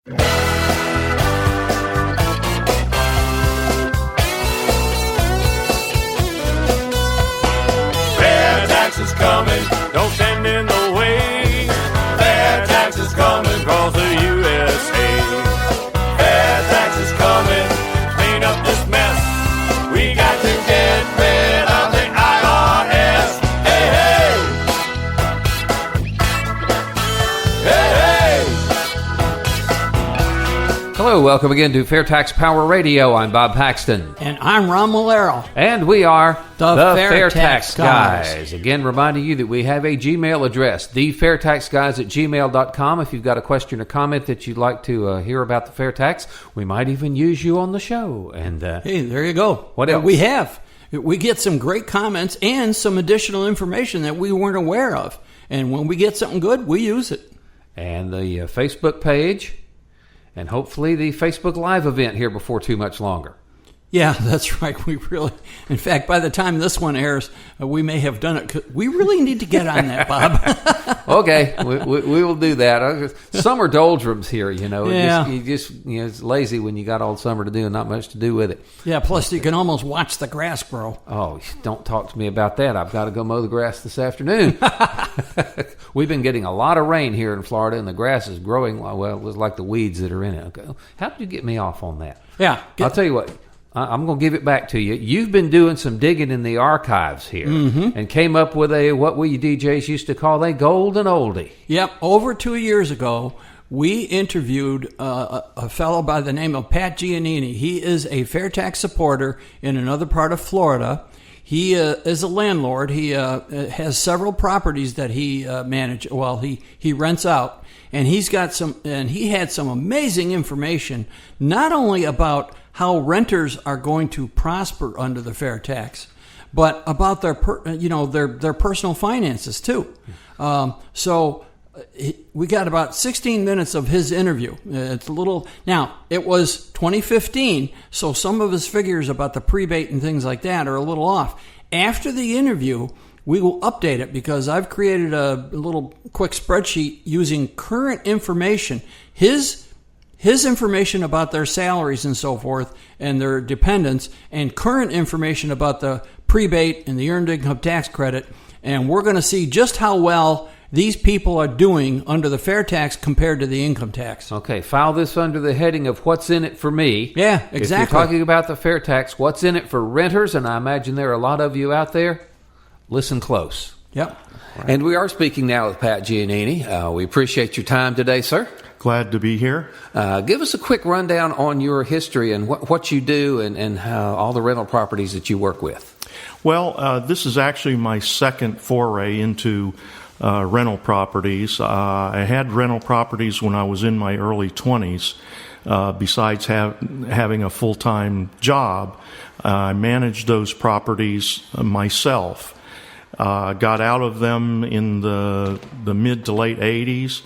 FAIRtax is coming, don't stand in the way. FAIRtax is coming across the USA. FAIRtax is coming, clean up this mess. We got to get rid of the IRS. Hey, hey! Hey, hey! Hello, welcome again to FAIRtax Power Radio. I'm Bob Paxton. And I'm Ron Malero. And we are the FAIRtax Guys. Again, reminding you that we have a Gmail address, thefairtaxguys@gmail.com. If you've got a question or comment that you'd like to hear about the FAIRtax, we might even use you on the show. And hey, there you go. What else? We get some great comments and some additional information that we weren't aware of. And when we get something good, we use it. And the Facebook page, and hopefully the Facebook Live event here before too much longer. Yeah, that's right. In fact, by the time this one airs, we may have done it. We really need to get on that, Bob. Okay, we will do that. Summer doldrums here, you know. Yeah. It's lazy when you got all summer to do and not much to do with it. Yeah, plus you can almost watch the grass grow. Oh, don't talk to me about that. I've got to go mow the grass this afternoon. We've been getting a lot of rain here in Florida, and the grass is growing, well, it was like the weeds that are in it. Okay. How did you get me off on that? Yeah. I'll tell you what. I'm going to give it back to you. You've been doing some digging in the archives here and came up with what we DJs used to call a golden oldie. Yep. Over 2 years ago, we interviewed a fellow by the name of Pat Gianinni. He is a FAIRtax supporter in another part of Florida. He is a landlord. He has several properties that he manages. Well, he rents out, and he had some amazing information, not only about how renters are going to prosper under the FAIRtax, but about their personal finances too. So we got about 16 minutes of his interview. It's a little. Now it was 2015, so some of his figures about the prebate and things like that are a little off. After the interview, we will update it because I've created a little quick spreadsheet using current information. His information about their salaries and so forth and their dependents, and current information about the prebate and the earned income tax credit. And we're going to see just how well these people are doing under the FAIRtax compared to the income tax. Okay, file this under the heading of what's in it for me. Yeah, exactly. If you're talking about the FAIRtax, what's in it for renters, and I imagine there are a lot of you out there, listen close. Yep. Right. And we are speaking now with Pat Gianinni. We appreciate your time today, sir. Glad to be here. Give us a quick rundown on your history and what you do and how all the rental properties that you work with. Well, this is actually my second foray into rental properties. I had rental properties when I was in my early 20s. Besides having a full-time job, I managed those properties myself. Got out of them in the mid to late 80s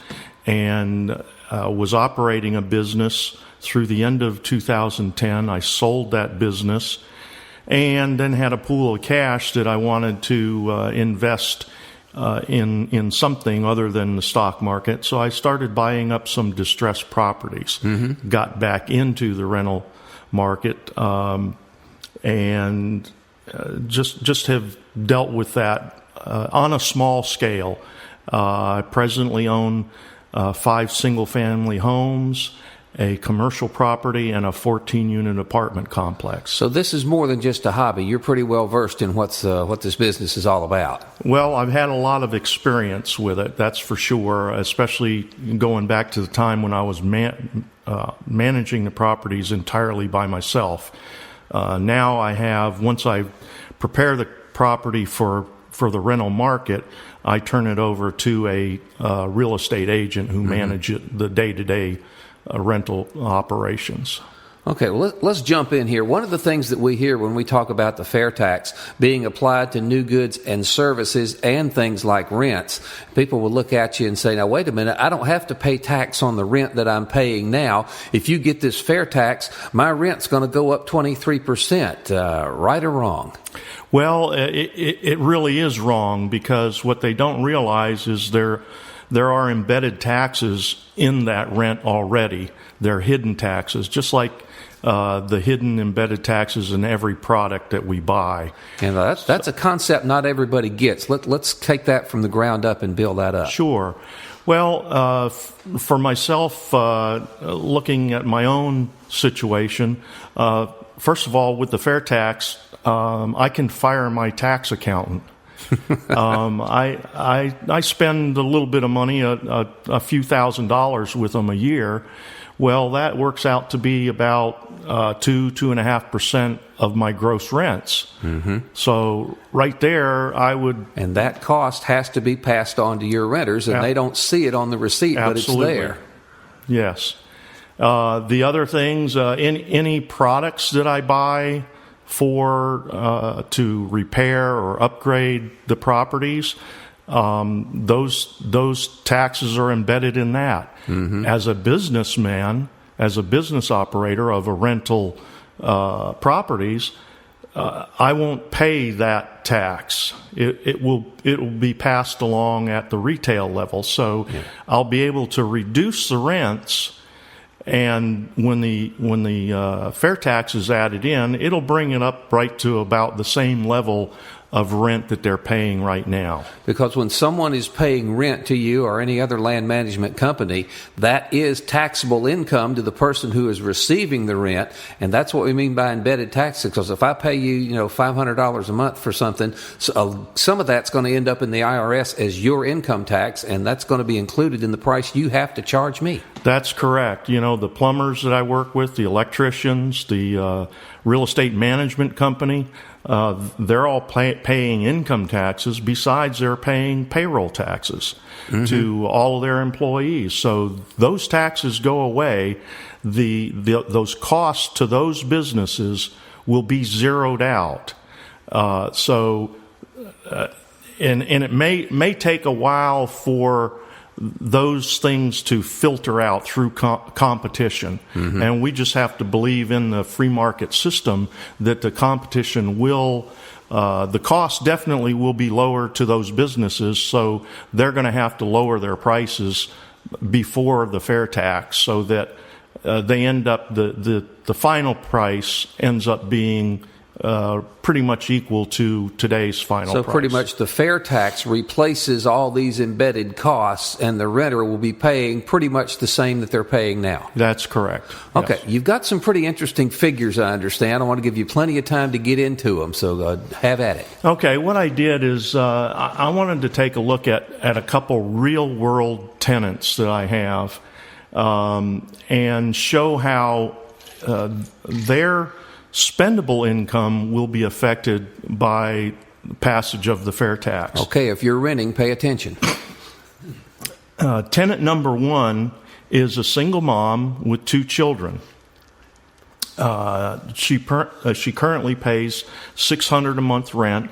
and was operating a business through the end of 2010. I sold that business and then had a pool of cash that I wanted to invest in something other than the stock market. So I started buying up some distressed properties, got back into the rental market, and just have dealt with that on a small scale. I presently own 5 single-family homes, a commercial property, and a 14-unit apartment complex. So this is more than just a hobby. You're pretty well versed in what this business is all about. Well, I've had a lot of experience with it, that's for sure, especially going back to the time when I was managing the properties entirely by myself. Now I have, once I prepare the property for the rental market, I turn it over to a real estate agent who manages the day-to-day rental operations. Okay, well, let's jump in here. One of the things that we hear when we talk about the FAIRtax being applied to new goods and services and things like rents, people will look at you and say, now, wait a minute, I don't have to pay tax on the rent that I'm paying now. If you get this FAIRtax, my rent's going to go up 23%. Right or wrong? Well, it really is wrong, because what they don't realize is there are embedded taxes in that rent already. They're hidden taxes, just like the hidden embedded taxes in every product that we buy. And that's a concept not everybody gets. Let's take that from the ground up and build that up. Sure. Well, for myself, looking at my own situation, first of all, with the FAIRtax, I can fire my tax accountant. I spend a little bit of money, a few $1,000s with them a year. Well, that works out to be about 2.5% of my gross rents. Mm-hmm. So right there, I would... And that cost has to be passed on to your renters, and they don't see it on the receipt, absolutely. But it's there. Yes. The other things, any products that I buy for to repair or upgrade the properties, those taxes are embedded in that. Mm-hmm. As a businessman, as a business operator of a rental properties, I won't pay that tax. It will be passed along at the retail level. So I'll be able to reduce the rents. And when the FAIRtax is added in, it'll bring it up right to about the same level of rent that they're paying right now. Because when someone is paying rent to you or any other land management company, that is taxable income to the person who is receiving the rent, and that's what we mean by embedded taxes. Because if I pay you, $500 a month for something, some of that's going to end up in the IRS as your income tax, and that's going to be included in the price you have to charge me. That's correct. The plumbers that I work with, the electricians, the real estate management company, they're all paying income taxes. Besides, they're paying payroll taxes to all of their employees. So those taxes go away. Those costs to those businesses will be zeroed out. And it may take a while for those things to filter out through competition. Mm-hmm. And we just have to believe in the free market system that the competition will, the cost definitely will be lower to those businesses, so they're going to have to lower their prices before the FAIRtax so that they end up, the final price ends up being pretty much equal to today's final price. So pretty much the FAIRtax replaces all these embedded costs, and the renter will be paying pretty much the same that they're paying now. That's correct. Okay, yes. You've got some pretty interesting figures, I understand. I want to give you plenty of time to get into them, so have at it. Okay, what I did is I wanted to take a look at a couple real-world tenants that I have and show how their spendable income will be affected by passage of the FAIRtax. Okay, if you're renting, pay attention. Tenant number one is a single mom with 2 children. She currently pays $600 a month rent.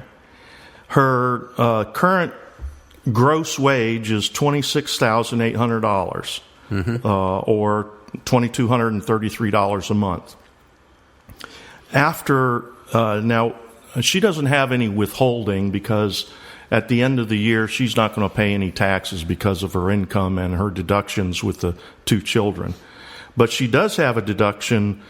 Her current gross wage is $26,800, or $2,233 a month. After now, she doesn't have any withholding because at the end of the year she's not going to pay any taxes because of her income and her deductions with the 2 children. But she does have a deduction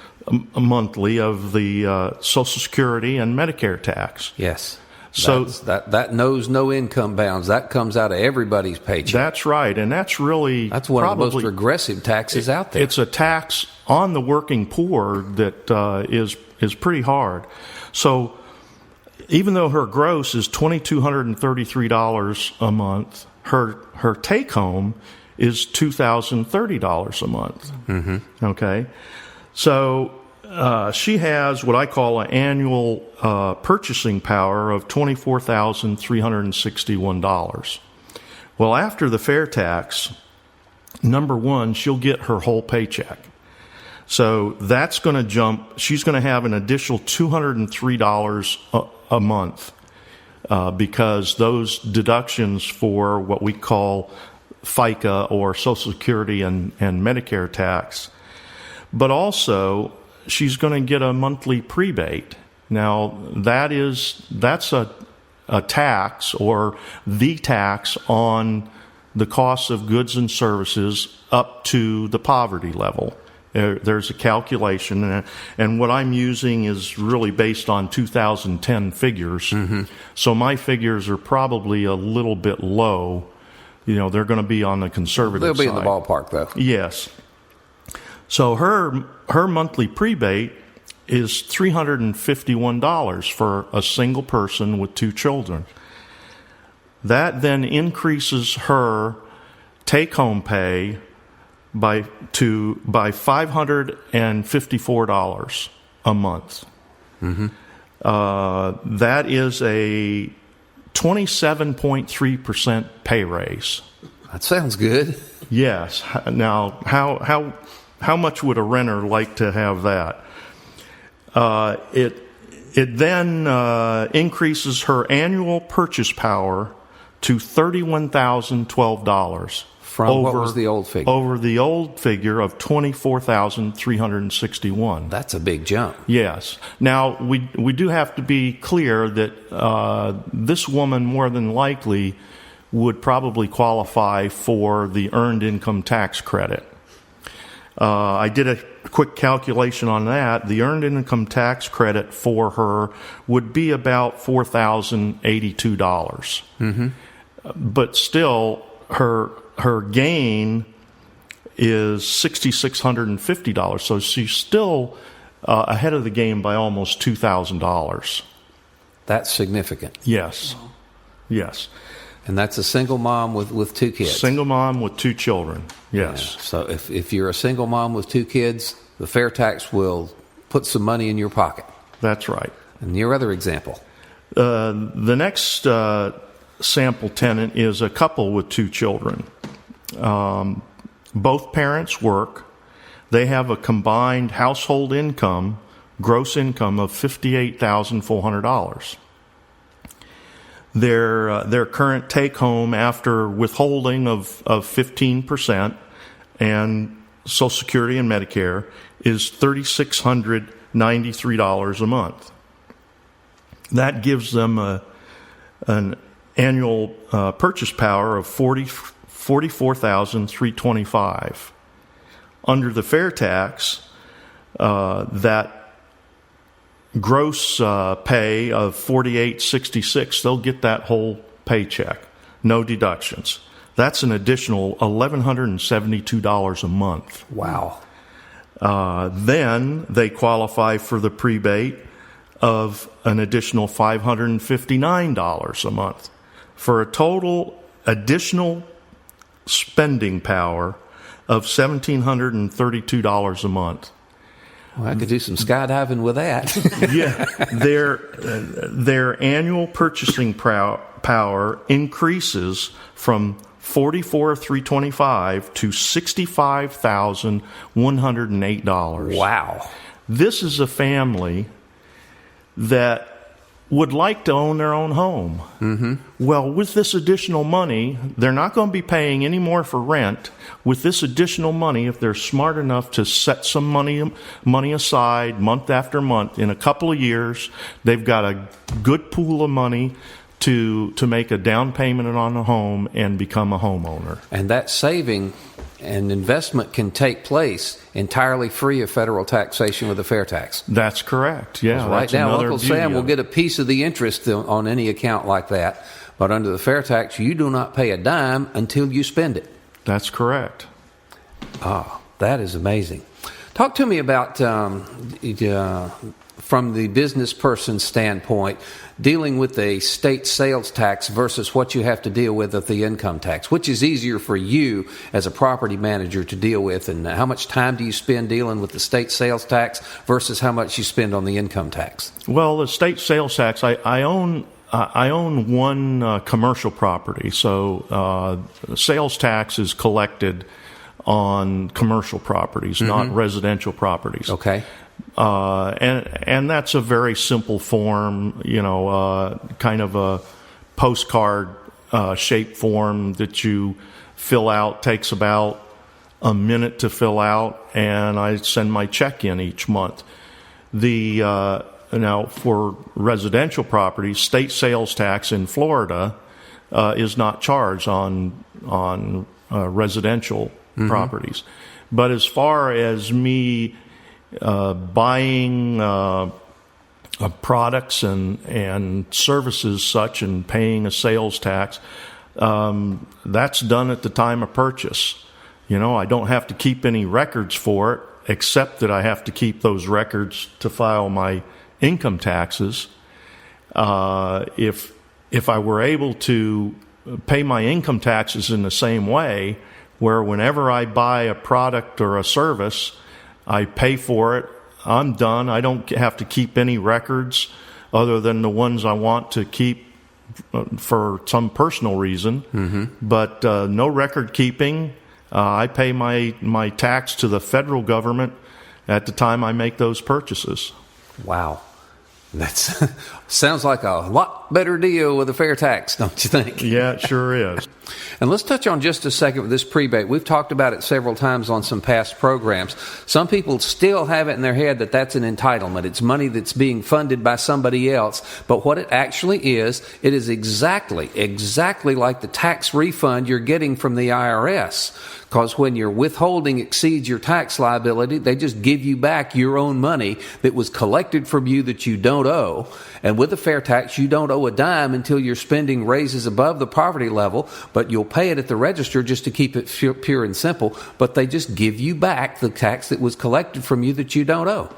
monthly of the Social Security and Medicare tax. Yes. So that knows no income bounds. That comes out of everybody's paycheck. That's right, and that's one of the most regressive taxes out there. It's a tax on the working poor that is pretty hard. So even though her gross is $2,233 a month, her take home is $2,030 a month. Mm-hmm. Okay, so she has what I call an annual purchasing power of $24,361. Well, after the FAIRtax, number one, she'll get her whole paycheck. So that's going to jump. She's going to have an additional $203 a month because those deductions for what we call FICA or Social Security and Medicare tax. But also, she's going to get a monthly prebate. Now, that's a tax or the tax on the cost of goods and services up to the poverty level. There's a calculation, and what I'm using is really based on 2010 figures. So my figures are probably a little bit low. They're going to be on the conservative side. They'll be in the ballpark, though. Yes. So her monthly prebate is $351 for a single person with 2 children. That then increases her take-home pay by $554 a month. That is a 27.3% pay raise. That sounds good. Yes. Now, how much would a renter like to have that? It then increases her annual purchase power to $31,012. From what was the old figure? Over the old figure of $24,361. That's a big jump. Yes. Now, we do have to be clear that this woman more than likely would probably qualify for the earned income tax credit. I did a quick calculation on that. The earned income tax credit for her would be about $4,082. But still, her gain is $6,650. So she's still ahead of the game by almost $2,000. That's significant. Yes. Yes. And that's a single mom with 2 kids. Single mom with 2 children. Yes. Yeah. So if you're a single mom with 2 kids, the FAIRtax will put some money in your pocket. That's right. And your other example? The next sample tenant is a couple with 2 children. Both parents work. They have a combined household income, gross income of $58,400. Their current take home after withholding of 15% and Social Security and Medicare is $3,693 a month. That gives them an annual purchase power of $44,325. Under the FAIRtax, that gross pay of $48.66, they'll get that whole paycheck, no deductions. That's an additional $1,172 a month. Wow. Then they qualify for the prebate of an additional $559 a month for a total additional spending power of $1,732 a month. Well, I could do some skydiving with that. Yeah, their annual purchasing power increases from $44,325 to $65,108. Wow. This is a family that would like to own their own home. Well, with this additional money, they're not going to be paying any more for rent. With this additional money, if they're smart enough to set some money aside month after month, in a couple of years, they've got a good pool of money to make a down payment on a home and become a homeowner. And that saving and investment can take place entirely free of federal taxation with the FAIRtax. That's correct. Yeah, right now, Uncle Sam will it. get a piece of the interest on any account like that. But under the FAIRtax, you do not pay a dime until you spend it. That's correct. Ah, that is amazing. Talk to me about, from the business person's standpoint, dealing with the state sales tax versus what you have to deal with the income tax. Which is easier for you as a property manager to deal with, and how much time do you spend dealing with the state sales tax versus how much you spend on the income tax? Well, the state sales tax, I own one commercial property, so sales tax is collected on commercial properties, not residential properties. Okay. And that's a very simple form, kind of a postcard shaped form that you fill out. Takes about a minute to fill out, and I send my check in each month. Now, for residential properties, state sales tax in Florida, is not charged on residential properties. But as far as me buying products and services such and paying a sales tax, that's done at the time of purchase. I don't have to keep any records for it, except that I have to keep those records to file my income taxes. If I were able to pay my income taxes in the same way, where whenever I buy a product or a service, I pay for it, I'm done. I don't have to keep any records other than the ones I want to keep for some personal reason. But no record keeping. I pay my tax to the federal government at the time I make those purchases. Wow. That sounds like a lot better deal with a fair tax, don't you think? Yeah, it sure is. And let's touch on just a second with this prebate. We've talked about it several times on some past programs. Some people still have it in their head that that's an entitlement. It's money that's being funded by somebody else. But what it actually is, it is exactly like the tax refund you're getting from the IRS. Because when your withholding exceeds your tax liability, they just give you back your own money that was collected from you that you don't owe. And with a fair tax, you don't owe a dime until your spending raises above the poverty level, but you'll pay it at the register just to keep it pure and simple. But they just give you back the tax that was collected from you that you don't owe.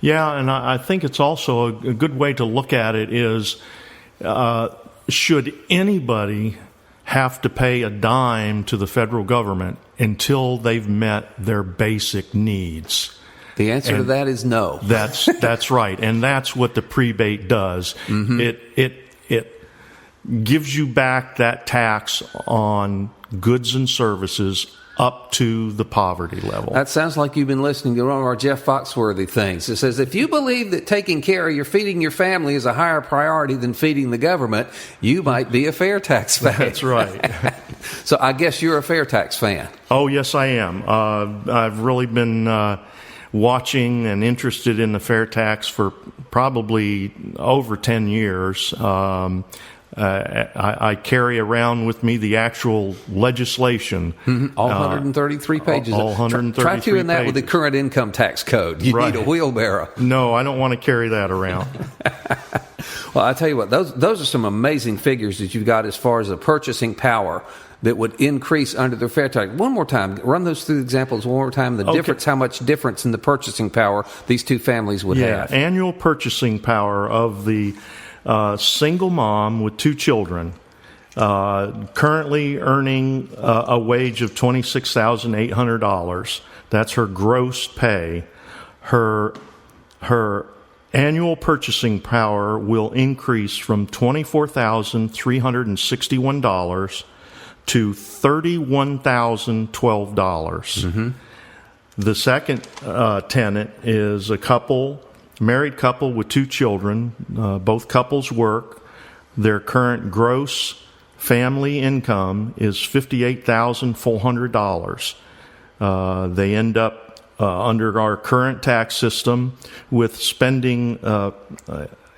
Yeah, and I think it's also a good way to look at it is, should anybody have to pay a dime to the federal government until they've met their basic needs? The answer to that is no. That's right, and that's what the prebate does. It gives you back that tax on goods and services up to the poverty level. That sounds like you've been listening to one of our Jeff Foxworthy things. It says, if you believe that taking care of feeding your family is a higher priority than feeding the government, you might be a fair tax fan. That's right. So I guess you're a fair tax fan. Oh, yes, I am. I've really been watching and interested in the fair tax for probably over 10 years. I carry around with me the actual legislation. All 133 pages. All 133 Try doing that pages. with the current income tax code. You need a wheelbarrow. No, I don't want to carry that around. Well, I tell you what, those are some amazing figures that you've got as far as the purchasing power that would increase under the fair tax. One more time, run those through examples one more time. The difference, how much difference in the purchasing power these two families would have. Annual purchasing power of the single mom with 2 children, currently earning a wage of $26,800. That's her gross pay. Her annual purchasing power will increase from $24,361 to $31,012. The second tenant is a married couple with 2 children. Both couples work. Their current gross family income is $58,400. They end up under our current tax system with spending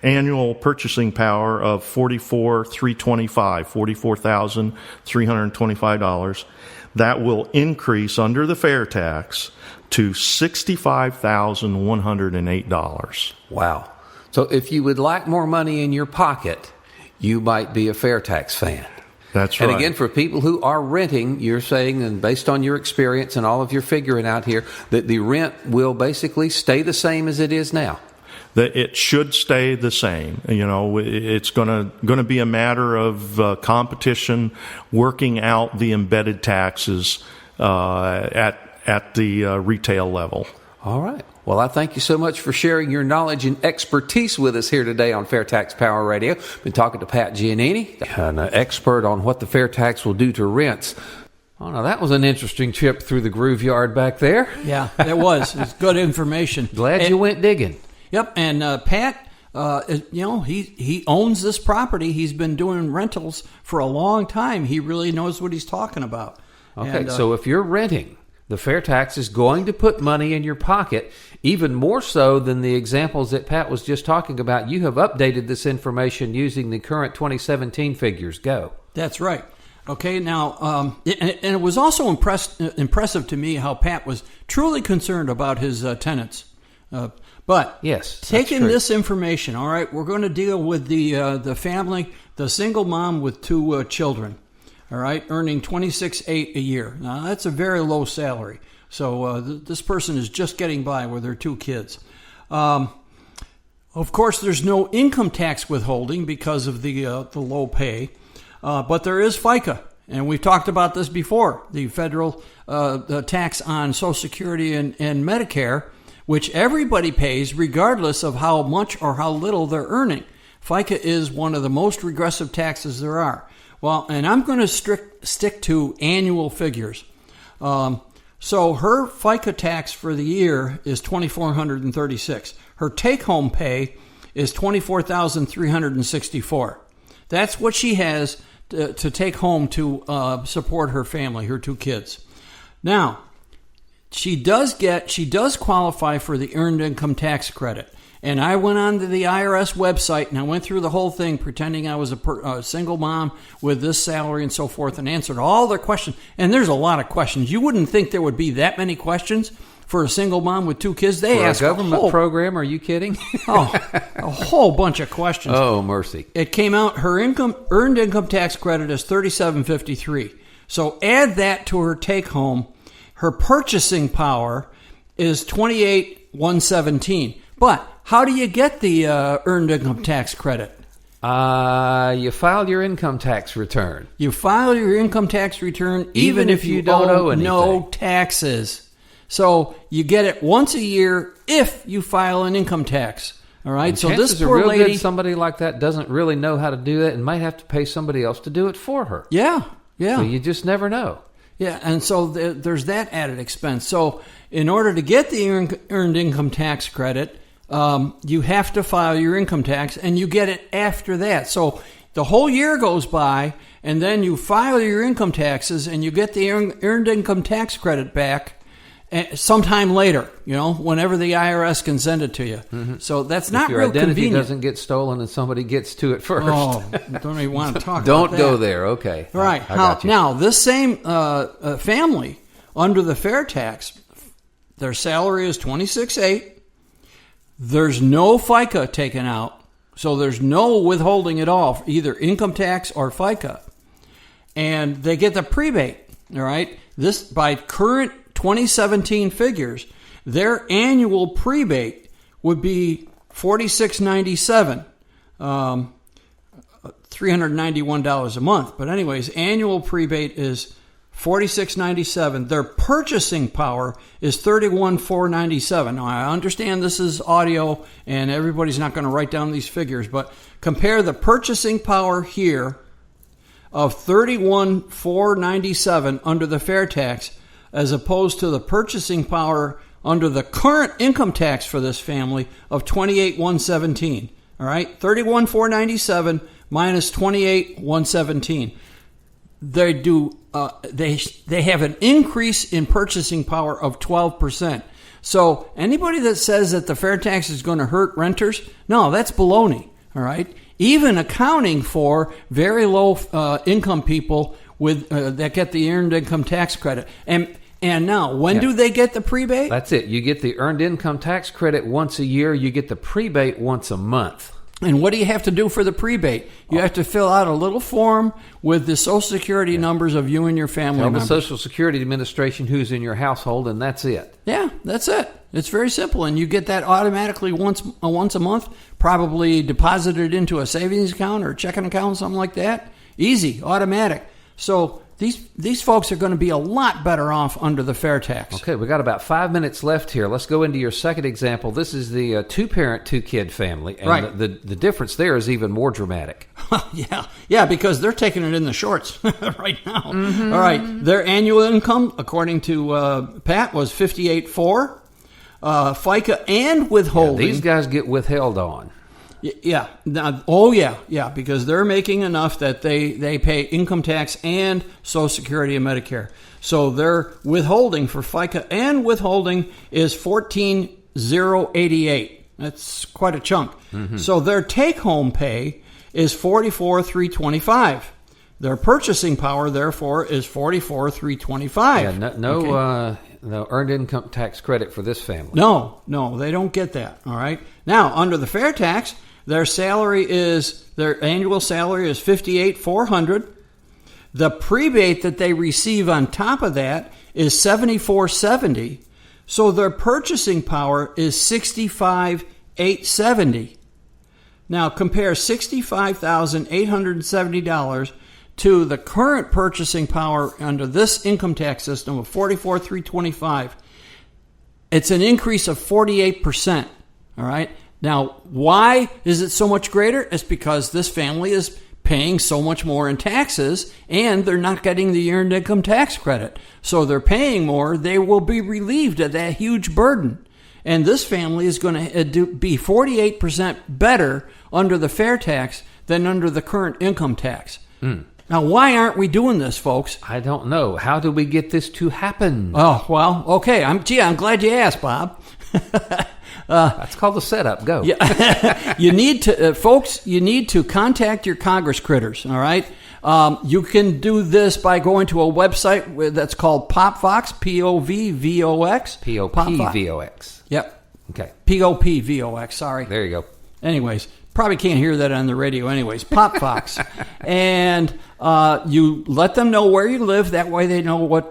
annual purchasing power of $44,325. That will increase under the fair tax to $65,108. Wow. So if you would like more money in your pocket, you might be a fair tax fan. That's right. And again, for people who are renting, you're saying, and based on your experience and all of your figuring out here, that the rent will basically stay the same as it is now. That it should stay the same. It's going to be a matter of competition, working out the embedded taxes at the retail level. All right. Well, I thank you so much for sharing your knowledge and expertise with us here today on Fair Tax Power Radio. Been talking to Pat Gianinni, an expert on what the fair tax will do to rents. Oh, now that was an interesting trip through the groove yard back there. Yeah, it was. It's good information. Glad you went digging. Yep, and Pat, he owns this property. He's been doing rentals for a long time. He really knows what he's talking about. Okay, so if you're renting, the fair tax is going to put money in your pocket, even more so than the examples that Pat was just talking about. You have updated this information using the current 2017 figures. Go. That's right. Okay, now, and it was also impressive to me how Pat was truly concerned about his tenants. But yes, taking this information, all right, we're going to deal with the family, the single mom with 2 children, all right, earning $26,800 a year. Now, that's a very low salary. So this person is just getting by with their 2 kids. Of course, there's no income tax withholding because of the low pay. But there is FICA, and we've talked about this before, the federal the tax on Social Security and Medicare, which everybody pays regardless of how much or how little they're earning. FICA is one of the most regressive taxes there are. Well, and I'm going to stick to annual figures. So her FICA tax for the year is $2,436. Her take-home pay is $24,364. That's what she has to take home to support her family, her 2 kids. Now, she does qualify for the Earned Income Tax Credit. And I went on to the IRS website and I went through the whole thing pretending I was a single mom with this salary and so forth and answered all their questions. And there's a lot of questions. You wouldn't think there would be that many questions for a single mom with 2 kids. They ask a government program. Are you kidding? A whole bunch of questions. Oh, mercy. It came out, her earned income tax credit is $3,753. So add that to her take home. Her purchasing power is $28,117. But how do you get the earned income tax credit? You file your income tax return. You file your income tax return even if you don't owe anything. No taxes. So you get it once a year if you file an income tax. All right. And so this poor lady, somebody like that doesn't really know how to do it and might have to pay somebody else to do it for her. Yeah. So you just never know. Yeah, and so there's that added expense. So in order to get the earned income tax credit, you have to file your income tax, and you get it after that. So the whole year goes by, and then you file your income taxes, and you get the earned income tax credit back sometime later, whenever the IRS can send it to you. Mm-hmm. So that's not real convenient. If your identity doesn't get stolen and somebody gets to it first. Oh, don't even want to talk about Don't that. go there. Okay. Right. I got you. Now, this same family, under the fair tax, their salary is $26,800. There's no FICA taken out, so there's no withholding at all, either income tax or FICA. And they get the prebate, all right? This, by current 2017 figures, their annual prebate would be $46.97, $391 a month. But anyways, annual prebate is $46.97. Their purchasing power is $31,497. Now, I understand this is audio and everybody's not going to write down these figures, but compare the purchasing power here of $31,497 under the fair tax as opposed to the purchasing power under the current income tax for this family of $28,117. All right, $31,497 minus $28,117. They have an increase in purchasing power of 12%. So anybody that says that the fair tax is going to hurt renters, no, that's baloney. All right, even accounting for very low income people with that get the earned income tax credit. And now, when do they get the prebate? That's it. You get the earned income tax credit once a year. You get the prebate once a month. And what do you have to do for the prebate? You have to fill out a little form with the Social Security numbers of you and your family members. Tell the Social Security Administration who's in your household, and that's it. Yeah, that's it. It's very simple, and you get that automatically once a month, probably deposited into a savings account or a checking account, something like that. Easy, automatic. So these folks are going to be a lot better off under the fair tax. Okay, we got about 5 minutes left here. Let's go into your second example. This is the 2-parent, 2-kid family, and right. the difference there is even more dramatic. Yeah, because they're taking it in the shorts right now. Mm-hmm. All right, their annual income, according to Pat, was $58,400. FICA and withholding. Yeah, these guys get withheld on. Yeah. Because they're making enough that they pay income tax and Social Security and Medicare. So their withholding for FICA and withholding is $14,088. That's quite a chunk. Mm-hmm. So their take-home pay is $44,325. Their purchasing power, therefore, is $44,325. Yeah, no earned income tax credit for this family. No, they don't get that. All right. Now, under the fair tax, their annual salary is $58,400. The prebate that they receive on top of that is $74,770. So their purchasing power is $65,870. Now compare $65,870 to the current purchasing power under this income tax system of $44,325. It's an increase of 48%. All right. Now, why is it so much greater? It's because this family is paying so much more in taxes, and they're not getting the earned income tax credit. So they're paying more. They will be relieved of that huge burden. And this family is going to be 48% better under the fair tax than under the current income tax. Now, why aren't we doing this, folks? I don't know. How do we get this to happen? Oh, well, okay. I'm glad you asked, Bob. That's called the setup. Go. Yeah. You need to, folks, you need to contact your Congress critters, all right? You can do this by going to a website that's called PopVox, P-O-V-V-O-X. P-O-P-V-O-X. Yep. Okay. P-O-P-V-O-X, sorry. There you go. Anyways, probably can't hear that on the radio anyways. PopVox. And you let them know where you live. That way they know what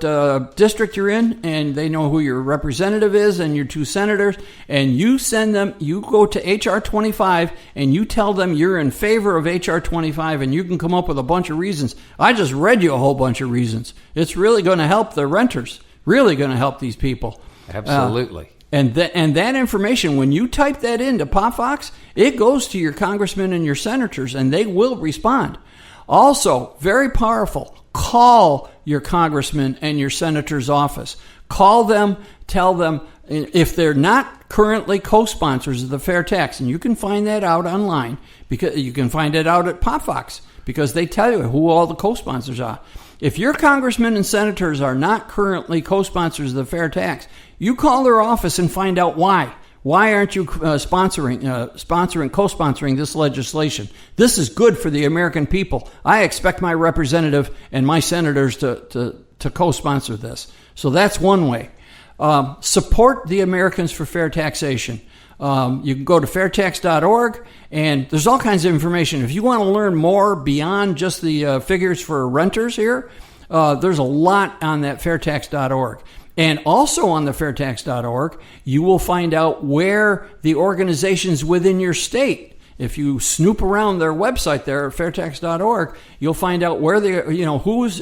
district you're in, and they know who your representative is and your two senators. And you send them, you go to H.R. 25 and you tell them you're in favor of H.R. 25, and you can come up with a bunch of reasons. I just read you a whole bunch of reasons. It's really going to help the renters, really going to help these people. Absolutely. And that information, when you type that into PopVox, it goes to your congressmen and your senators, and they will respond. Also, very powerful, call your congressman and your senator's office. Call them, tell them if they're not currently co-sponsors of the fair tax, and you can find that out online, because you can find it out at PopVox, because they tell you who all the co-sponsors are. If your congressmen and senators are not currently co-sponsors of the fair tax, you call their office and find out why. Why aren't you co-sponsoring this legislation? This is good for the American people. I expect my representative and my senators to co-sponsor this. So that's one way. Support the Americans for Fair Taxation. You can go to fairtax.org, and there's all kinds of information. If you want to learn more beyond just the figures for renters here, there's a lot on that fairtax.org. And also on the fairtax.org, you will find out where the organizations within your state, if you snoop around their website there at fairtax.org, you'll find out where they, who's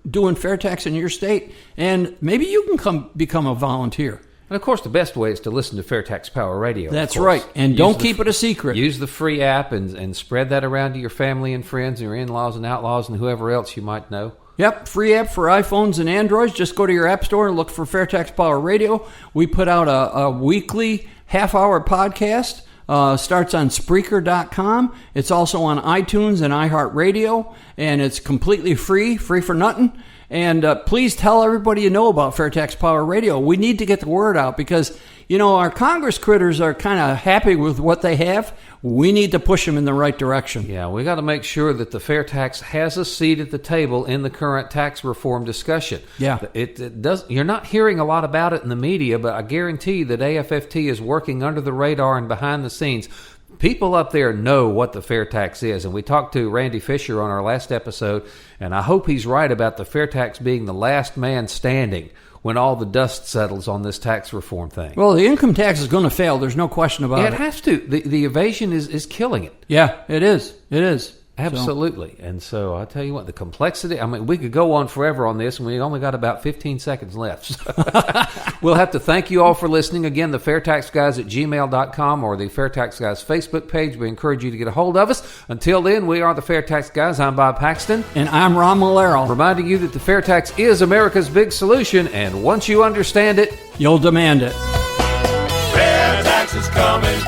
doing fair tax in your state, and maybe you can become a volunteer. And, of course, the best way is to listen to FAIRtax Power Radio. That's right. And don't keep it a secret. Use the free app and spread that around to your family and friends and your in-laws and outlaws and whoever else you might know. Yep, free app for iPhones and Androids. Just go to your app store and look for FAIRtax Power Radio. We put out a weekly half-hour podcast. Starts on Spreaker.com. It's also on iTunes and iHeartRadio, and it's completely free for nothing. And please tell everybody you know about FAIRtax Power Radio. We need to get the word out because, our Congress critters are kind of happy with what they have. We need to push them in the right direction. Yeah, we got to make sure that the fair tax has a seat at the table in the current tax reform discussion. Yeah. It does. You're not hearing a lot about it in the media, but I guarantee that AFFT is working under the radar and behind the scenes. People up there know what the fair tax is, and we talked to Randy Fisher on our last episode, and I hope he's right about the fair tax being the last man standing when all the dust settles on this tax reform thing. Well, the income tax is going to fail. There's no question about it. It has to. The evasion is killing it. Yeah, it is. It is. Absolutely. And so I tell you what, the complexity, we could go on forever on this, and we only got about 15 seconds left. So we'll have to thank you all for listening. Again, the FAIRtax Guys at gmail.com or the FAIRtax Guys Facebook page. We encourage you to get a hold of us. Until then, we are the FAIRtax Guys. I'm Bob Paxton. And I'm Ron Malero. Reminding you that the fair tax is America's big solution, and once you understand it, you'll demand it. Fair tax is coming.